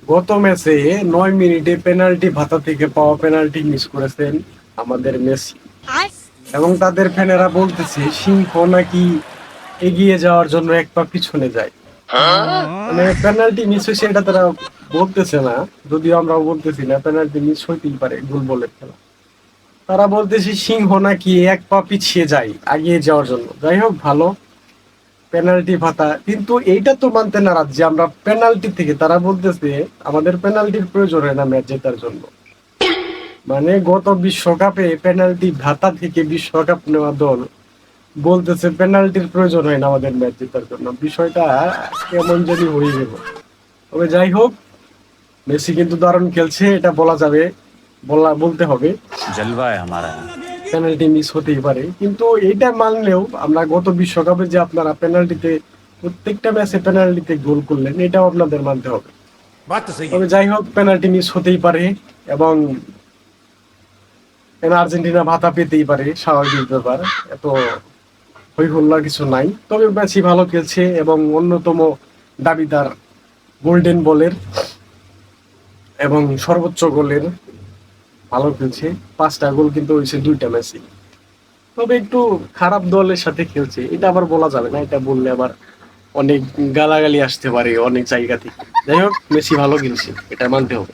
গত ম্যাচে 9 মিনিটে পেনাল্টি ভাতা থেকে পাওয়া পেনাল্টি মিস করেছেন আমাদের মেসি। এবং তাদের ফ্যানেরা বলতেছে সিংহ নাকি এগিয়ে যাওয়ার জন্য এক পা পিছনে যায়। মানে পেনাল্টি মিস হয়েছে এটা তারা বলতেছে না, যদিও আমরাও বলতেছি না পেনাল্টি মিস হইতেই পারে, গোল বলের খেলা। তারা বলতেছে সিংহ নাকি এক পা পিছিয়ে যায় এগিয়ে যাওয়ার জন্য। যাই হোক, ভালো পেনাল্টি ভাতা, কিন্তু এইটা তো মানতে নারাজ যে আমরা পেনাল্টি থেকে, তারা বলতেছে আমাদের পেনাল্টির প্রয়োজন হয় না ম্যাচ জেতার জন্য। মানে গত বিশ্বকাপে পেনাল্টি ভাতা থেকে বিশ্বকাপ নেওয়া দল বলতেছে পেনাল্টির প্রয়োজন হয় না আমাদের ম্যাচ জেতার জন্য। বিষয়টা কেমন জানি হয়ে গেল। তবে যাই হোক, মেসি কিন্তু দারুণ খেলছে, এটা বলা যাবে, বলতে হবে। जलवा है हमारा। পেনাল্টি মিস হতেই পারে, কিন্তু এইটা মানলেও আমরা গত বিশ্বকাপে যে আপনারা পেনাল্টিতে প্রত্যেকটা ম্যাচে পেনাল্টিতে গোল করলেন, এটাও আপনাদের মানতে হবে। बात तो सही है। তবে যাই হোক, পেনাল্টি মিস হতেই পারে এবং আর্জেন্টিনা ভাতা পেতেই পারে, স্বাভাবিক ব্যাপার, এত হই হল্লার কিছু নাই। তবে মেসি ভালো খেলছে এবং অন্যতম দাবিদার গোল্ডেন বলের এবং সর্বোচ্চ গোলের, ভালো খেলছে। 5টা গোল কিন্তু হয়েছে 2টা ম্যাচে। তবে একটু খারাপ দলের সাথে খেলছে, এটা আবার বলা যাবে না, এটা বললে আবার অনেক গালাগালি আসতে পারে অনেক জায়গা থেকে। যাই হোক, মেসি ভালো খেলছে, এটা মানতে হবে।